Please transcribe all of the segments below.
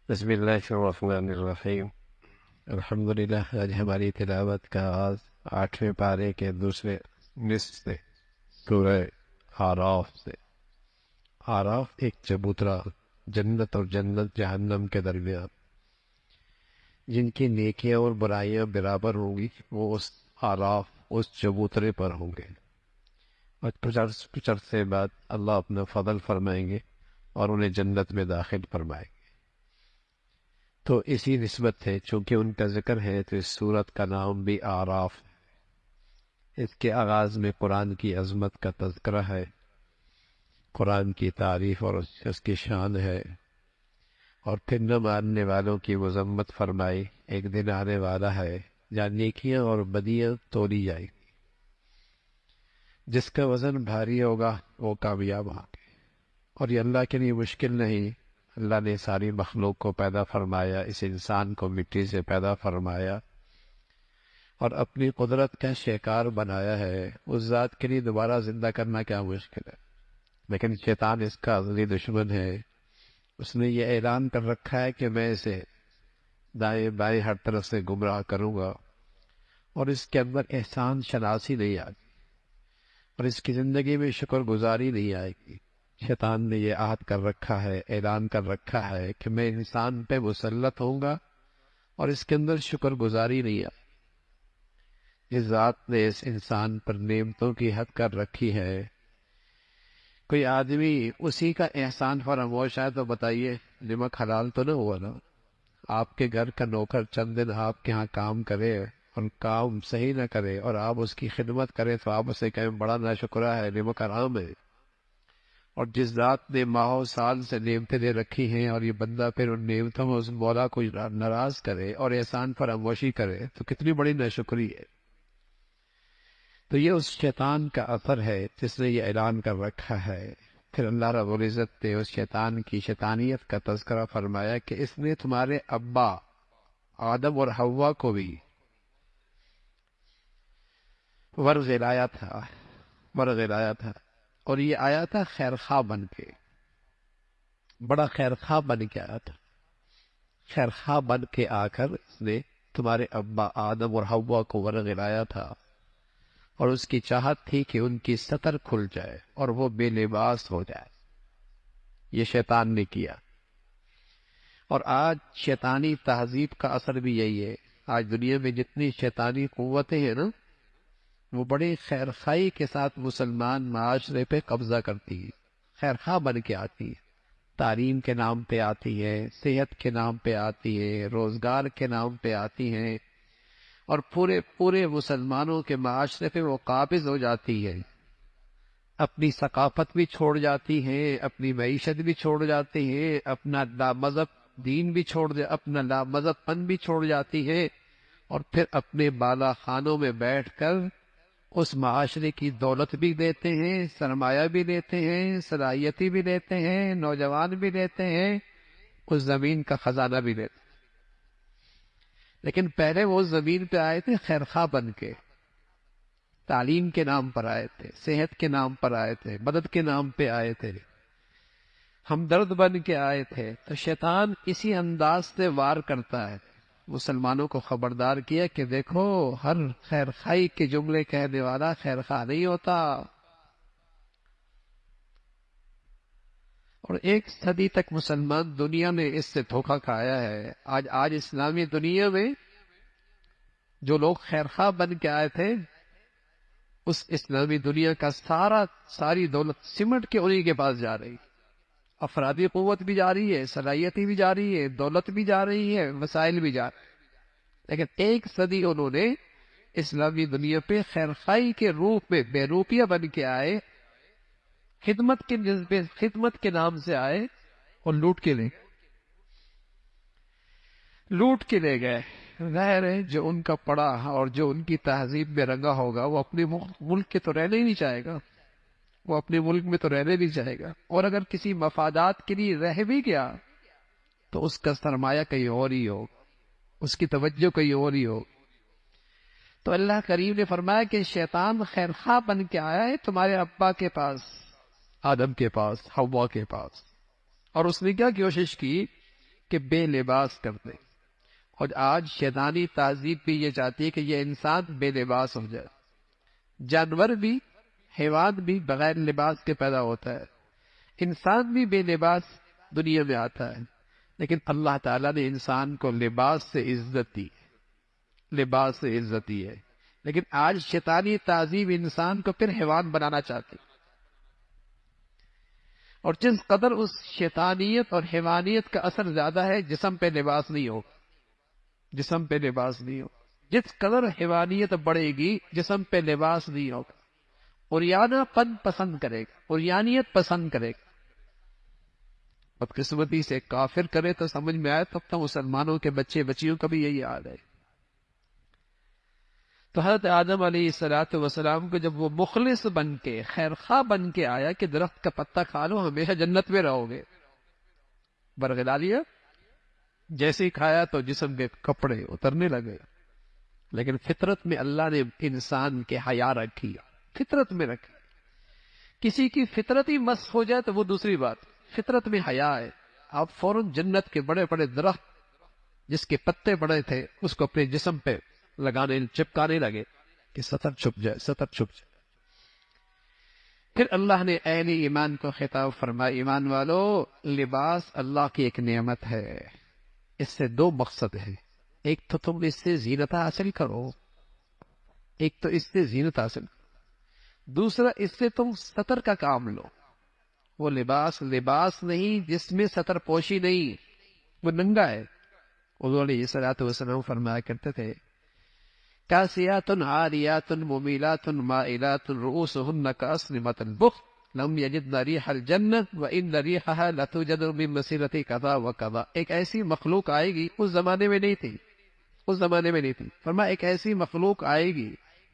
بسم اللہ الرحمن الرحیم۔ الحمدللہ، آج ہماری تلاوت کا آغاز 8ویں پارے کے دوسرے نصف سے، سورہ آراف سے۔ آراف ایک چبوترا، جنت اور جنت جہنم کے درمیان۔ جن کی نیکیاں اور برائیاں برابر ہوں گی وہ اس آراف، اس چبوترے پر ہوں گے، اور کچھ عرصے بعد اللہ اپنا فضل فرمائیں گے اور انہیں جنت میں داخل فرمائیں گے۔ تو اسی نسبت ہے، چونکہ ان کا ذکر ہے تو اس سورت کا نام بھی آراف ہے۔ اس کے آغاز میں قرآن کی عظمت کا تذکرہ ہے، قرآن کی تعریف اور اس کی شان ہے، اور پھر نہ ماننے والوں کی مذمت فرمائی۔ ایک دن آنے والا ہے جہاں نیکیاں اور بدیاں تولی جائیں گی، جس کا وزن بھاری ہوگا وہ کامیاب ہوں گے۔ اور یہ اللہ کے لیے مشکل نہیں۔ اللہ نے ساری مخلوق کو پیدا فرمایا، اس انسان کو مٹی سے پیدا فرمایا اور اپنی قدرت کا شکار بنایا ہے۔ اس ذات کے لیے دوبارہ زندہ کرنا کیا مشکل ہے، لیکن شیطان اس کا ازلی دشمن ہے۔ اس نے یہ اعلان کر رکھا ہے کہ میں اسے دائیں بائیں ہر طرف سے گمراہ کروں گا، اور اس کے اندر احسان شناسی نہیں آئے گی، اور اس کی زندگی میں شکر گزاری نہیں آئے گی۔ شیطان نے یہ عہد کر رکھا ہے، اعلان کر رکھا ہے کہ میں انسان پہ مسلط ہوں گا اور اس کے اندر شکر گزاری نہیں آئے۔ اس ذات نے اس انسان پر نعمتوں کی حد کر رکھی ہے۔ کوئی آدمی اسی کا احسان فراموش ہے تو بتائیے نمک حلال تو نہ ہوا نا؟ آپ کے گھر کا نوکر چند دن آپ کے ہاں کام کرے اور کام صحیح نہ کرے اور آپ اس کی خدمت کریں تو آپ اسے کہیں بڑا ناشکرہ ہے، نمک حرام ہے۔ اور جس ذات نے ماہوں سال سے نعمتیں دے رکھی ہیں اور یہ بندہ پھر ان نعمتوں میں اس مولا کو ناراض کرے اور احسان فراموشی کرے تو کتنی بڑی ناشکری ہے۔ تو یہ اس شیطان کا اثر ہے جس نے یہ اعلان کر رکھا ہے۔ پھر اللہ رب العزت نے اس شیطان کی شیطانیت کا تذکرہ فرمایا کہ اس نے تمہارے ابا آدم اور حوا کو بھی ورغلایا تھا، اور یہ آیا تھا خیر خواہ بن کے، بڑا خیر خواہ بن کے آیا تھا۔ خیر خواہ بن کے آ کر اس نے تمہارے ابا آدم اور حوا کو ورغلایا تھا، اور اس کی چاہت تھی کہ ان کی ستر کھل جائے اور وہ بے لباس ہو جائے۔ یہ شیطان نے کیا، اور آج شیطانی تہذیب کا اثر بھی یہی ہے۔ آج دنیا میں جتنی شیطانی قوتیں ہیں نا، وہ بڑی خیر خواہی کے ساتھ مسلمان معاشرے پہ قبضہ کرتی ہیں، خیر خواہ بن کے آتی ہیں، تعلیم کے نام پہ آتی ہے، صحت کے نام پہ آتی ہے، روزگار کے نام پہ آتی ہیں، اور پورے مسلمانوں کے معاشرے پہ وہ قابض ہو جاتی ہے۔ اپنی ثقافت بھی چھوڑ جاتی ہیں، اپنی معیشت بھی چھوڑ جاتی ہیں، اپنا لامذہب دین بھی اپنا لامذہب پن بھی چھوڑ جاتی ہے، اور پھر اپنے بالا خانوں میں بیٹھ کر اس معاشرے کی دولت بھی لیتے ہیں، سرمایہ بھی لیتے ہیں، صلاحیتی بھی لیتے ہیں، نوجوان بھی لیتے ہیں، اس زمین کا خزانہ بھی لیتے ہیں۔ لیکن پہلے وہ زمین پہ آئے تھے خیر خواہ بن کے، تعلیم کے نام پر آئے تھے، صحت کے نام پر آئے تھے، مدد کے نام پہ آئے تھے، ہمدرد بن کے آئے تھے۔ تو شیطان اسی انداز سے وار کرتا ہے۔ مسلمانوں کو خبردار کیا کہ دیکھو، ہر خیر خواہی کے جملے کہنے والا خیر خواہ نہیں ہوتا۔ اور 1 صدی تک مسلمان دنیا میں اس سے دھوکہ کھایا ہے۔ آج اسلامی دنیا میں جو لوگ خیر خواہ بن کے آئے تھے، اس اسلامی دنیا کا ساری دولت سمٹ کے انہی کے پاس جا رہی، افرادی قوت بھی جا رہی ہے، صلاحیتی بھی جا رہی ہے، دولت بھی جا رہی ہے، وسائل بھی جا رہے ہیں۔ لیکن 1 صدی انہوں نے اسلامی دنیا پہ خیر خواہی کے روپ میں بے روپیہ بن کے آئے، خدمت کے نام سے آئے اور لوٹ کے لے گئے۔ ظاہر ہے جو ان کا پڑا اور جو ان کی تہذیب میں رنگا ہوگا وہ اپنے ملک کے تو رہنے ہی نہیں چاہے گا، وہ اپنے ملک میں تو رہنے نہیں چاہے گا، اور اگر کسی مفادات کے لیے رہ بھی گیا تو اس کا سرمایہ کہیں اور ہی ہو، اس کی توجہ کہیں اور ہی ہو۔ تو اللہ کریم نے فرمایا کہ شیطان خیر خواہ بن کے آیا ہے تمہارے ابا کے پاس، آدم کے پاس، حوا کے پاس، اور اس نے کیا کوشش کی کہ بے لباس کر دے، اور آج شیطانی تہذیب بھی یہ چاہتی ہے کہ یہ انسان بے لباس ہو جائے۔ جانور بھی، حیوان بھی بغیر لباس کے پیدا ہوتا ہے، انسان بھی بے لباس دنیا میں آتا ہے، لیکن اللہ تعالیٰ نے انسان کو لباس سے عزت دی، لباس سے عزت دی ہے۔ لیکن آج شیطانی تہذیب انسان کو پھر حیوان بنانا چاہتی، اور جس قدر اس شیطانیت اور حیوانیت کا اثر زیادہ ہے، جسم پہ لباس نہیں ہو، جسم پہ لباس نہیں ہو۔ جس قدر حیوانیت بڑھے گی، جسم پہ لباس نہیں ہوگا، عریانہ پن پسند کرے گا، عریانیت پسند کرے گا۔ بدقسمتی سے کافر کرے تو سمجھ میں آئے، تب تو مسلمانوں کے بچے بچیوں کا بھی یہی حال ہے۔ تو حضرت آدم علیہ السلام کو جب وہ مخلص بن کے، خیرخواہ بن کے آیا کہ درخت کا پتہ کھا لو ہمیشہ جنت میں رہو گے، برگلا لیا، جیسے ہی کھایا تو جسم کے کپڑے اترنے لگے۔ لیکن فطرت میں اللہ نے انسان کے حیا رکھی، فطرت میں رکھی۔ کسی کی فطرت ہی مست ہو جائے تو وہ دوسری بات، فطرت میں حیا ہے، آپ فوراً جنت کے بڑے بڑے درخت جس کے پتے بڑے تھے اس کو اپنے جسم پہ لگانے، چپکانے لگے کہ سطر چھپ جائے، سطر چھپ جائے۔ پھر اللہ نے اہل ایمان کو خطاب فرمایا، ایمان والو، لباس اللہ کی ایک نعمت ہے، اس سے دو مقصد ہیں، ایک تو تم اس سے زینت حاصل کرو، ایک تو اس سے زینت حاصل کرو، دوسرا اس سے تم سطر کا کام لو۔ وہ لباس لباس نہیں جس میں سطر پوشی نہیں، وہ ننگا ہے۔ حضور علیہ السلام فرمایا کرتے تھے، کاسیات عاریات ممیلات مائلات رؤوسہن کاسنمۃ البخت لم یجدن ریح الجنہ وان ریحها لتوجد من مسیرۃ کذا وکذا۔ ایک ایسی مخلوق آئے گی، اس زمانے میں نہیں تھی، اس زمانے میں نہیں تھی، فرمایا ایک ایسی مخلوق آئے گی،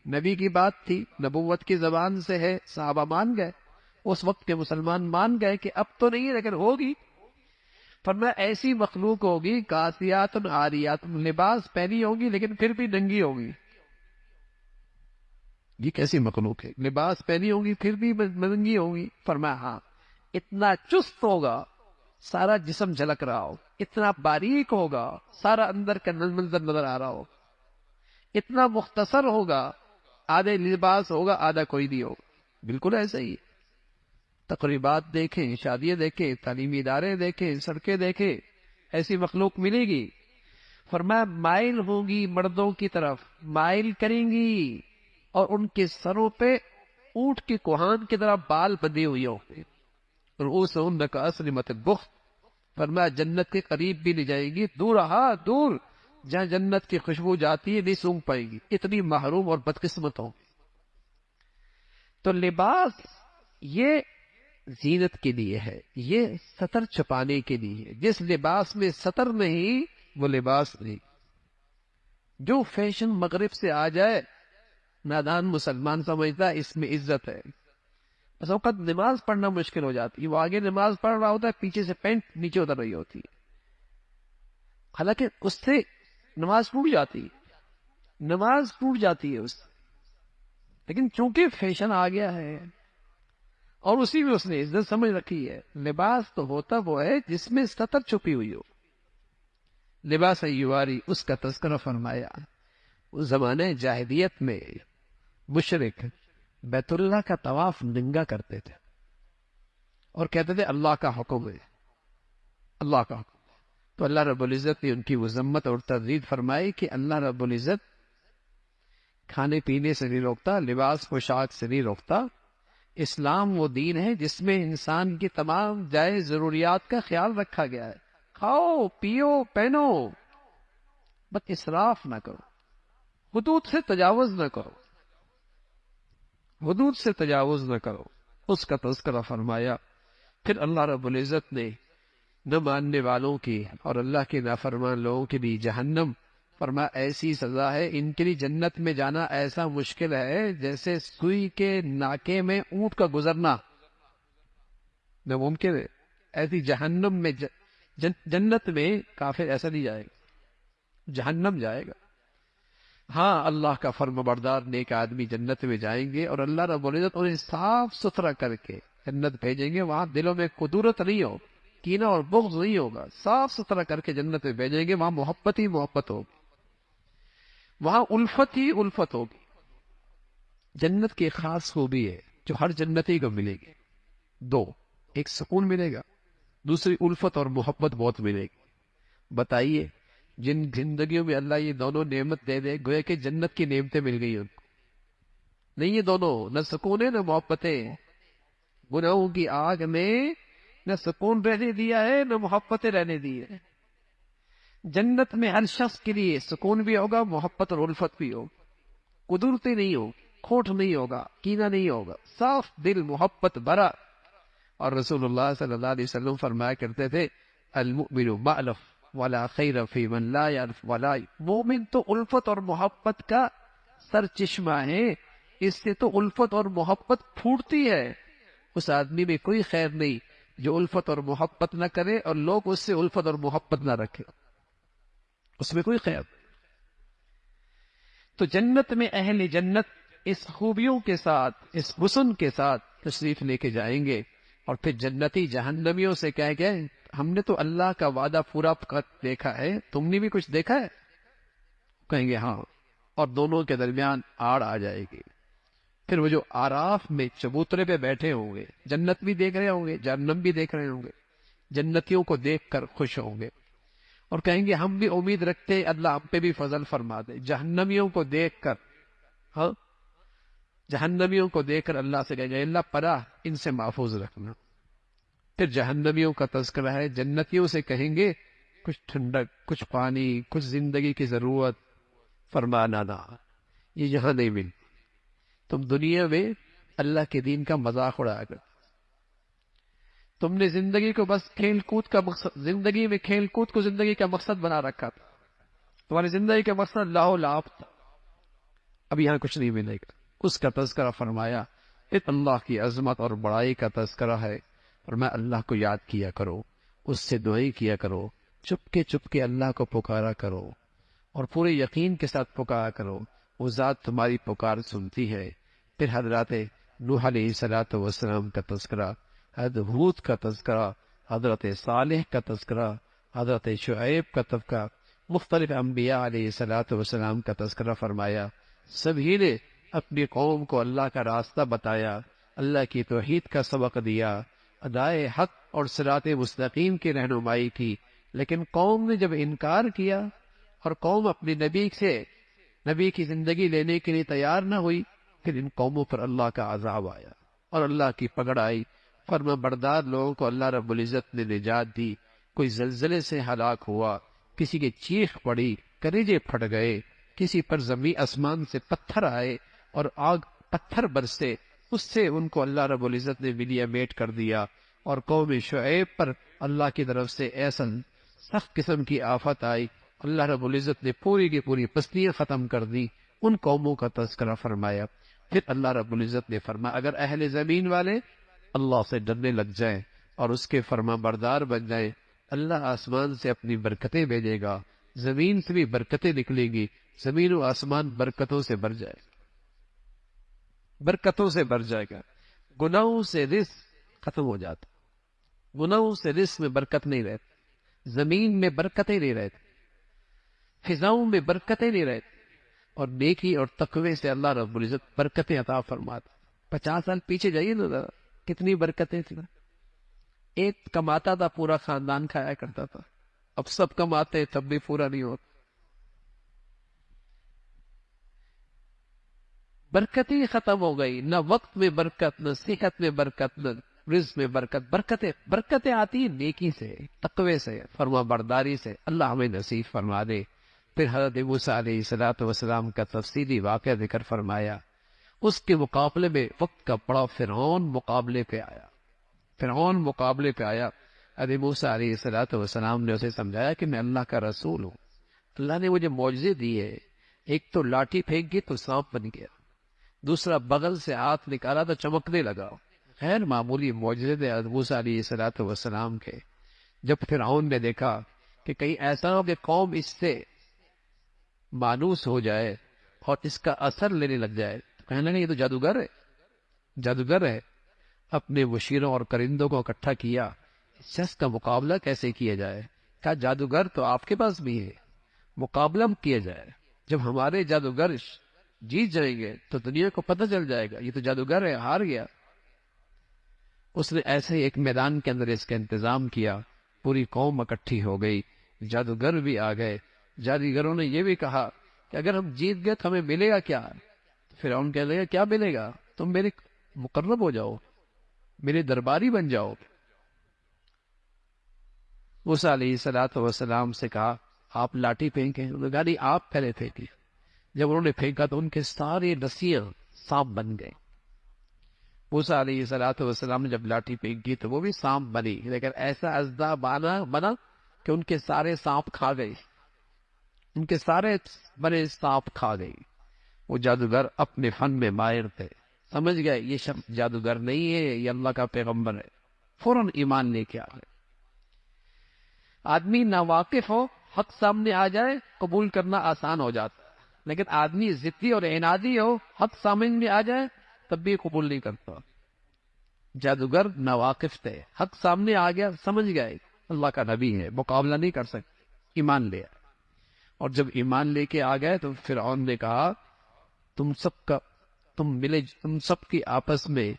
نبی کی بات تھی، نبوت کی زبان سے ہے، صحابہ مان گئے، اس وقت کے مسلمان مان گئے کہ اب تو نہیں لیکن ہوگی۔ فرمایا ایسی مخلوق ہوگی، کاسیات عاریات، لباس پہنی ہوگی لیکن پھر بھی ننگی ہوگی۔ یہ کیسی مخلوق ہے، لباس پہنی ہوگی پھر بھی ننگی ہوگی؟ فرمایا ہاں، اتنا چست ہوگا سارا جسم جھلک رہا ہو، اتنا باریک ہوگا سارا اندر کا منظر نظر آ رہا ہو، اتنا مختصر ہوگا، آدھے لباس ہوگا آدھا کوئی نہیں ہوگا۔ بالکل ایسا ہی ہے، تقریبات دیکھیں، شادیاں دیکھیں، تعلیمی ادارے دیکھیں، سڑکیں دیکھیں، ایسی مخلوق ملے گی۔ فرمایا مائل ہوگی مردوں کی طرف، مائل کریں گی، اور ان کے سروں پہ اونٹ کے کوہان کی طرح بال بندھے ہوئے ہوں گے، رؤوسہن کاسنمۃ البخت۔ فرمایا جنت کے قریب بھی نہیں جائیں گی، دور، ہاں دور، جہاں جنت کی خوشبو جاتی ہے نہیں سونگھ پائیں گی، اتنی محروم اور بدقسمت ہوں گی۔ تو لباس یہ زینت کے لیے ہے، یہ سطر چھپانے کے لیے ہے۔ جس لباس میں سطر نہیں وہ لباس نہیں۔ جو فیشن مغرب سے آ جائے، نادان مسلمان سمجھتا ہے اس میں عزت ہے۔ بس اوقات نماز پڑھنا مشکل ہو جاتی ہے، وہ آگے نماز پڑھ رہا ہوتا ہے، پیچھے سے پینٹ نیچے اتر رہی ہوتی ہے، حالانکہ اس سے نماز ٹوٹ جاتی ہے، نماز ٹوٹ جاتی ہے اس سے، لیکن چونکہ فیشن آ گیا ہے اور اسی میں اس نے عزت سمجھ رکھی ہے۔ لباس تو ہوتا وہ ہے جس میں سطر چھپی ہوئی ہو، لباس یواری، اس کا تذکرہ فرمایا۔ اس زمانے جاہلیت میں مشرک بیت اللہ کا طواف ننگا کرتے تھے اور کہتے تھے اللہ کا حکم ہے، اللہ کا حکم۔ تو اللہ رب العزت نے ان کی مذمت اور تردید فرمائی کہ اللہ رب العزت کھانے پینے سے نہیں روکتا، لباس پوشاک سے نہیں روکتا، اسلام وہ دین ہے جس میں انسان کی تمام جائز ضروریات کا خیال رکھا گیا ہے، کھاؤ پیو پہنو، بس اسراف نہ کرو، حدود سے تجاوز نہ کرو، حدود سے تجاوز نہ کرو، اس کا تذکرہ فرمایا۔ پھر اللہ رب العزت نے نہ ماننے والوں کی اور اللہ کے نافرمان لوگوں کے لیے جہنم، فرمایا ایسی سزا ہے، ان کے لیے جنت میں جانا ایسا مشکل ہے جیسے سوئی کے ناکے میں اونٹ کا گزرنا ناممکن ہے۔ ایسی جہنم میں جنت میں کافر ایسا نہیں جائے گا، جہنم جائے گا۔ ہاں اللہ کا فرم بردار نیک آدمی جنت میں جائیں گے، اور اللہ رب العزت انہیں صاف ستھرا کر کے جنت بھیجیں گے، وہاں دلوں میں قدورت نہیں ہو کینہ اور بغض نہیں ہوگا، صاف ستھرا کر کے جنت میں بھیجیں گے. وہاں محبت ہی محبت ہوگی، وہاں الفت ہی الفت ہوگی. جنت کی ایک خاص خوبی ہے جو ہر جنتی کو ملے گی، دو: ایک سکون ملے گا، دوسری الفت اور محبت بہت ملے گی. بتائیے جن زندگیوں میں اللہ یہ دونوں نعمت دے دے، گویا کہ جنت کی نعمتیں مل گئی ان کو. نہیں یہ دونوں، نہ سکون ہے نہ محبتیں. گناہوں کی آگ میں نہ سکون رہنے دیا ہے نہ محبتیں رہنے دی ہے. جنت میں ہر شخص کے لیے سکون بھی ہوگا، محبت اور الفت بھی ہوگی. قدرتی نہیں ہوگی، کھوٹ نہیں ہوگا، کینہ نہیں ہوگا، صاف دل، محبت بھرا. اور رسول اللہ صلی اللہ علیہ وسلم فرمایا کرتے تھے المؤمن مألف ولا خیر فی من لا یعرف ولا. مومن تو الفت اور محبت کا سر چشمہ ہے، اس سے تو الفت اور محبت پھوٹتی ہے. اس آدمی میں کوئی خیر نہیں جو الفت اور محبت نہ کرے اور لوگ اس سے الفت اور محبت نہ رکھے، اس میں کوئی خیر. تو جنت میں اہل جنت اس خوبیوں کے ساتھ، اس حسن کے ساتھ تشریف لے کے جائیں گے. اور پھر جنتی جہنمیوں سے کہہ گئے ہم نے تو اللہ کا وعدہ پورا دیکھا ہے، تم نے بھی کچھ دیکھا ہے؟ کہیں گے ہاں. اور دونوں کے درمیان آڑ آ جائے گی. پھر وہ جو آراف میں چبوترے پہ بیٹھے ہوں گے، جنت بھی دیکھ رہے ہوں گے، جہنم بھی دیکھ رہے ہوں گے، جنتیوں کو دیکھ کر خوش ہوں گے اور کہیں گے ہم بھی امید رکھتے اللہ ہم پہ بھی فضل فرما دے. جہنمیوں کو دیکھ کر، ہاں جہنمیوں کو دیکھ کر اللہ سے کہیں گے اللہ پناہ ان سے محفوظ رکھنا. پھر جہنمیوں کا تذکرہ ہے، جنتیوں سے کہیں گے کچھ ٹھنڈک، کچھ پانی، کچھ زندگی کی ضرورت. فرمانا نہ، یہ یہاں نہیں مل. تم دنیا میں اللہ کے دین کا مذاق اڑایا کر، تم نے زندگی کو بس کھیل کود کا مقصد، زندگی میں کھیل کود کو زندگی کا مقصد بنا رکھا تھا. تمہاری زندگی کا مقصد لاہو لعب تھا. اب یہاں کچھ نہیں ملے گا. اس کا تذکرہ فرمایا. اللہ کی عظمت اور بڑائی کا تذکرہ ہے، اور میں اللہ کو یاد کیا کرو، اس سے دعائیں کیا کرو، چپ کے اللہ کو پکارا کرو اور پورے یقین کے ساتھ پکارا کرو. وہ ذات تمہاری پکار سنتی ہے. پھر حضرات نوح علیہ الصلوۃ والسلام کا تذکرہ، حضرت ہود کا تذکرہ، حضرت صالح کا تذکرہ، حضرت شعیب کا تذکرہ، مختلف انبیاء علیہ الصلوۃ والسلام کا تذکرہ فرمایا. سبھی نے اپنی قوم کو اللہ کا راستہ بتایا، اللہ کی توحید کا سبق دیا، ادائے حق اور صراط مستقیم کی رہنمائی کی. لیکن قوم نے جب انکار کیا اور قوم اپنے نبی کی زندگی لینے کے لیے تیار نہ ہوئی، پھر ان قوموں پر اللہ کا عذاب آیا اور اللہ کی پکڑ آئی. فرما بردار لوگوں کو اللہ رب العزت نے نجات دی. کوئی زلزلے سے ہلاک ہوا، کسی کی چیخ پڑی، کلیجے پھٹ گئے، کسی پر زمین آسمان سے پتھر آئے اور آگ پتھر برسے، اس سے ان کو اللہ رب العزت نے ولیہ میٹ کر دیا. اور قوم شعیب پر اللہ کی طرف سے ایسا سخت قسم کی آفت آئی، اللہ رب العزت نے پوری کی پوری بستیاں ختم کر دی. ان قوموں کا تذکرہ فرمایا. پھر اللہ رب العزت نے فرمایا اگر اہل زمین والے اللہ سے ڈرنے لگ جائیں اور اس کے فرما بردار بن جائیں، اللہ آسمان سے اپنی برکتیں بھیجے گا، زمین سے بھی برکتیں نکلیں گی، زمین و آسمان برکتوں سے بھر جائے گا، برکتوں سے بھر جائے گا. گناہوں سے رزق ختم ہو جاتا، گناہوں سے رزق میں برکت نہیں رہتی، زمین میں برکتیں نہیں رہتی، فضاؤں میں برکتیں نہیں رہتی. اور نیکی اور تقوی سے اللہ رب العزت برکتیں عطا فرماتا. 50 سال پیچھے جائیے نا ذرا، کتنی برکتیں تھیں. ایک کماتا تھا، پورا خاندان کھایا کرتا تھا. اب سب کماتے تب بھی پورا نہیں ہوتا. برکتیں ختم ہو گئی، نہ وقت میں برکت، نہ صحت میں برکت، نہ رزق میں برکت. برکتیں آتی ہیں نیکی سے، تقوی سے، فرما برداری سے. اللہ ہمیں نصیب فرما دے. پھر حضرت موسیٰ علیہ الصلوۃ والسلام کا تفصیلی واقعہ ذکر فرمایا. اس کے مقابلے میں وقت کا بڑا فرعون مقابلے پہ آیا. فرعون مقابلے پہ آیا. حضرت موسیٰ علیہ الصلوۃ والسلام نے اسے سمجھایا کہ میں اللہ کا رسول ہوں، اللہ نے مجھے معجزے دیے. ایک تو لاٹھی پھینک گئی تو سانپ بن گیا، دوسرا بغل سے ہاتھ نکالا تو چمکنے لگا. غیر معمولی معجزے تھے حضرت موسیٰ علیہ الصلوۃ والسلام کے. جب فرعون نے دیکھا کہ کہیں ایسا ہو کہ قوم اس سے مانوس ہو جائے اور اس کا اثر لینے لگ جائے، کہنے لگے یہ تو جادوگر ہے، جادوگر ہے. اپنے مشیروں اور کرندوں کو اکٹھا کیا، اس شخص کا مقابلہ کیسے کیا جائے؟ کہا جادوگر تو آپ کے پاس بھی ہے، مقابلہ کیا جائے، جب ہمارے جادوگر جیت جائیں گے تو دنیا کو پتہ چل جائے گا یہ تو جادوگر ہے، ہار گیا۔ اس نے ایسے ہی ایک میدان کے اندر اس کا انتظام کیا، پوری قوم اکٹھی ہو گئی، جادوگر بھی آ گئے۔ جادوگروں نے یہ بھی کہا کہ اگر ہم جیت گئے تو ہمیں ملے گا کیا؟ فرعون کہنے لگا کیا ملے گا؟ تم میرے مقرب ہو جاؤ، میرے درباری بن جاؤ۔ موسیٰ علیہ السلام سے کہا آپ لاٹھی پھینکیں، انہوں نے کہا نہیں آپ پہلے پھینکیں۔ جب انہوں نے پھینکا تو ان کے سارے رسیاں سانپ بن گئے۔ موسیٰ علیہ السلام نے جب لاٹھی پھینکی تو وہ بھی سانپ بنی، لیکن ایسا اژدہا بنا کہ ان کے سارے سانپ کھا گئی، ان کے سارے بڑے سانپ کھا گئی۔ وہ جادوگر اپنے فن میں ماہر تھے، سمجھ گئے یہ شخص جادوگر نہیں ہے، یہ اللہ کا پیغمبر ہے، فوراً ایمان لے کے آ گئے۔ آدمی ناواقف ہو، حق سامنے آ جائے قبول کرنا آسان ہو جاتا ہے، لیکن آدمی ضدی اور عنادی ہو، حق سامنے میں آ جائے تب بھی قبول نہیں کرتا۔ جادوگر ناواقف تھے، حق سامنے آ گیا، سمجھ گئے اللہ کا نبی ہے، مقابلہ نہیں کر سکتے، ایمان لے آئے۔ اور جب ایمان لے کے آ گئے تو فرعون نے کہا تم سب کی آپس میں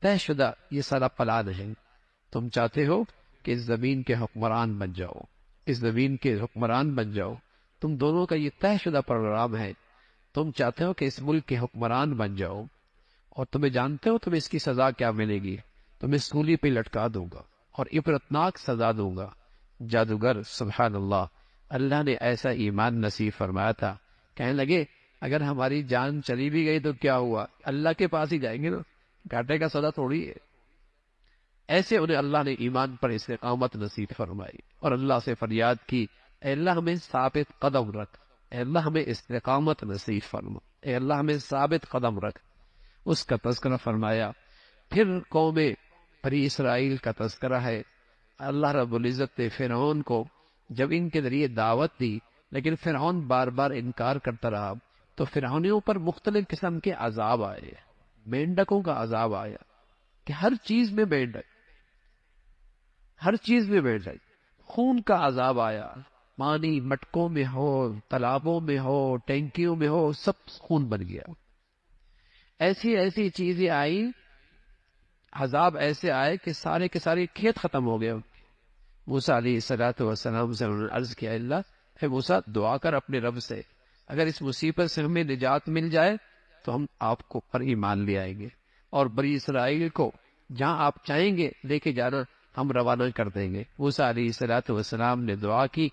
طے شدہ یہ سارا پلان ہے، تم چاہتے ہو کہ اس زمین کے حکمران بن جاؤ، اس زمین کے حکمران بن جاؤ، تم دونوں کا یہ طے شدہ پروگرام ہے، تم چاہتے ہو کہ اس ملک کے حکمران بن جاؤ، اور تمہیں جانتے ہو تمہیں اس کی سزا کیا ملے گی، تمہیں سولی پہ لٹکا دوں گا اور عبرتناک سزا دوں گا۔ جادوگر سبحان اللہ، اللہ نے ایسا ایمان نصیب فرمایا تھا، کہنے لگے اگر ہماری جان چلی بھی گئی تو کیا ہوا، اللہ کے پاس ہی جائیں گے نا، گھاٹے کا سودا تھوڑی ہے۔ ایسے انہیں اللہ نے ایمان پر استقامت نصیب فرمائی اور اللہ سے فریاد کی اے اللہ ہمیں ثابت قدم رکھ، اے اللہ ہمیں استقامت نصیب فرما، اے اللہ ہمیں ثابت قدم رکھ۔ اس کا تذکرہ فرمایا۔ پھر قوم بنی اسرائیل کا تذکرہ ہے۔ اللہ رب العزت نے فرعون کو جب ان کے ذریعے دعوت دی لیکن فرعون بار بار انکار کرتا رہا تو فرعونیوں پر مختلف قسم کے عذاب آئے، مینڈکوں کا عذاب آیا کہ ہر چیز میں مینڈک، ہر چیز میں مینڈک، خون کا عذاب آیا، پانی مٹکوں میں ہو، تالابوں میں ہو، ٹینکیوں میں ہو، سب خون بن گیا۔ ایسی ایسی چیزیں آئی، عذاب ایسے آئے کہ سارے کے سارے کھیت ختم ہو گئے۔ موسیٰ علیہ السلام سے انہوں نے عرض کیا اللہ اے موسیٰ دعا کر اپنے رب سے، اگر اس مصیبت سے ہمیں نجات مل جائے تو ہم آپ کو پر ایمان لے آئیں گے اور بنی اسرائیل کو جہاں آپ چاہیں گے لے کے جانا ہم روانہ کر دیں گے۔ موسیٰ علیہ السلام نے دعا کی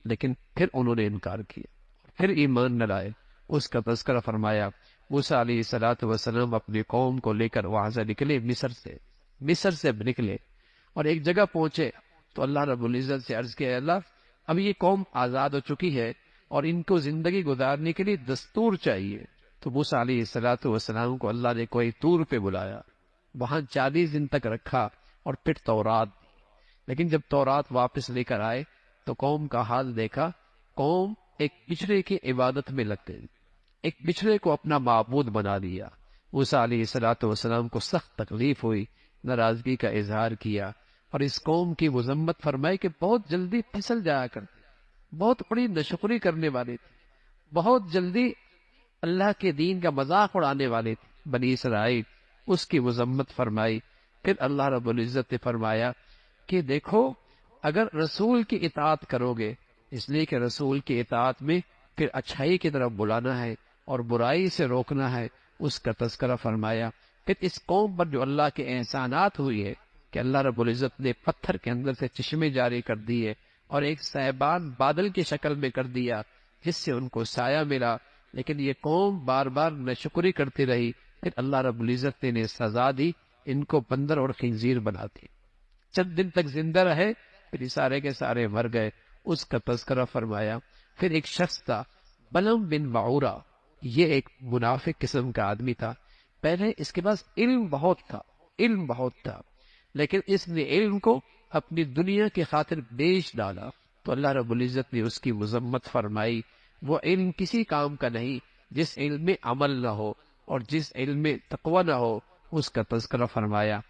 لیکن پھر انہوں نے انکار کیا، پھر ایمان نہ لائے۔ اس کا تذکرہ فرمایا موسیٰ علیہ السلام اپنی قوم کو لے کر وہاں سے نکلے، مصر سے نکلے اور ایک جگہ پہنچے تو اللہ رب العزت سے عرض کیا اللہ اب یہ قوم آزاد ہو چکی ہے اور ان کو زندگی گزارنے کے لیے دستور چاہیے۔ تو موسیٰ علیہ السلام کو اللہ نے کوئی طور پہ بلایا، وہاں 40 دن تک رکھا اور پھر تورات دی۔ لیکن جب تورات واپس لے کر آئے تو قوم کا حال دیکھا، قوم ایک بچھڑے کی عبادت میں لگ گئی، ایک بچھڑے کو اپنا معبود بنا لیا۔ موسیٰ علیہ السلام کو سخت تکلیف ہوئی، ناراضگی کا اظہار کیا اور اس قوم کی مذمت فرمائی کہ بہت جلدی پھسل جایا کرتے، بہت بڑی ناشکری کرنے والے تھے، بہت جلدی اللہ کے دین کا مذاق اڑانے والے تھے بنی اسرائیل۔ اس کی مذمت فرمائی۔ پھر اللہ رب العزت نے فرمایا کہ دیکھو اگر رسول کی اطاعت کرو گے، اس لیے کہ رسول کی اطاعت میں پھر اچھائی کی طرف بلانا ہے اور برائی سے روکنا ہے، اس کا تذکرہ فرمایا۔ پھر اس قوم پر جو اللہ کے احسانات ہوئی ہے کہ اللہ رب العزت نے پتھر کے اندر سے چشمے جاری کر دیے اور ایک صیبان بادل کی شکل میں کر دیا جس سے ان کو سایہ ملا، لیکن یہ قوم بار بار ناشکری کرتی رہی۔ پھر اللہ رب العزت نے انہیں سزا دی، ان کو بندر اور خنزیر بنا دی، چند دن تک زندہ رہے پھر یہ سارے کے سارے مر گئے۔ اس کا تذکرہ فرمایا۔ پھر ایک شخص تھا بلم بن بعورہ، یہ ایک منافق قسم کا آدمی تھا، پہلے اس کے پاس علم بہت تھا لیکن اس نے علم کو اپنی دنیا کی خاطر بیچ ڈالا تو اللہ رب العزت نے اس کی مذمت فرمائی۔ وہ علم کسی کام کا نہیں جس علم میں عمل نہ ہو اور جس علم میں تقوی نہ ہو، اس کا تذکرہ فرمایا۔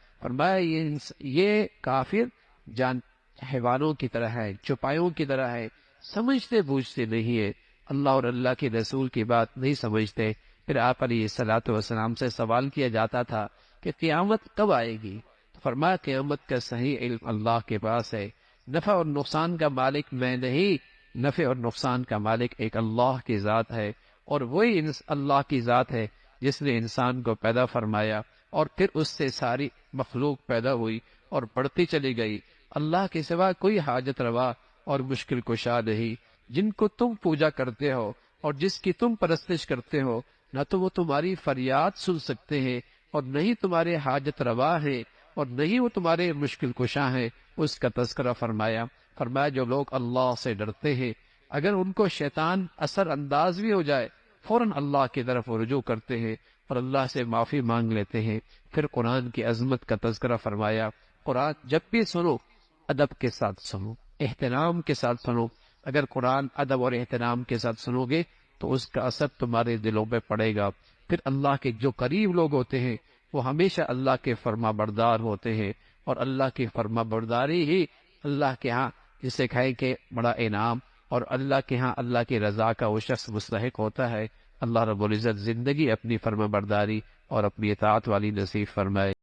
یہ کافر جان حیوانوں کی طرح ہے، چوپایوں کی طرح ہے، سمجھتے بوجھتے نہیں ہے، اللہ اور اللہ کے رسول کی بات نہیں سمجھتے۔ پھر آپ علیہ الصلوۃ والسلام سے سوال کیا جاتا تھا کہ قیامت کب آئے گی؟ فرمایا قیامت کا صحیح علم اللہ کے پاس ہے، نفع اور نقصان کا مالک میں نہیں، نفع اور نقصان کا مالک ایک اللہ کی ذات ہے، اور وہی اللہ کی ذات ہے جس نے انسان کو پیدا فرمایا اور پھر اس سے ساری مخلوق پیدا ہوئی اور بڑھتی چلی گئی۔ اللہ کے سوا کوئی حاجت روا اور مشکل کشا نہیں۔ جن کو تم پوجا کرتے ہو اور جس کی تم پرستش کرتے ہو، نہ تو وہ تمہاری فریاد سن سکتے ہیں اور نہ ہی تمہارے حاجت روا ہیں اور نہ ہی وہ تمہارے مشکل کشا ہیں۔ اس کا تذکرہ فرمایا جو لوگ اللہ سے ڈرتے ہیں، اگر ان کو شیطان اثر انداز بھی ہو جائے، فوراً اللہ کی طرف رجوع کرتے ہیں اور اللہ سے معافی مانگ لیتے ہیں۔ پھر قرآن کی عظمت کا تذکرہ فرمایا، قرآن جب بھی سنو ادب کے ساتھ سنو، احترام کے ساتھ سنو۔ اگر قرآن ادب اور احترام کے ساتھ سنو گے تو اس کا اثر تمہارے دلوں پہ پڑے گا۔ پھر اللہ کے جو قریب لوگ ہوتے ہیں وہ ہمیشہ اللہ کے فرما بردار ہوتے ہیں، اور اللہ کی فرما برداری ہی اللہ کے ہاں جسے کہے کہ بڑا انعام، اور اللہ کے ہاں اللہ کی رضا کا وہ شخص مستحق ہوتا ہے۔ اللہ رب العزت زندگی اپنی فرما برداری اور اپنی اطاعت والی نصیب فرمائے۔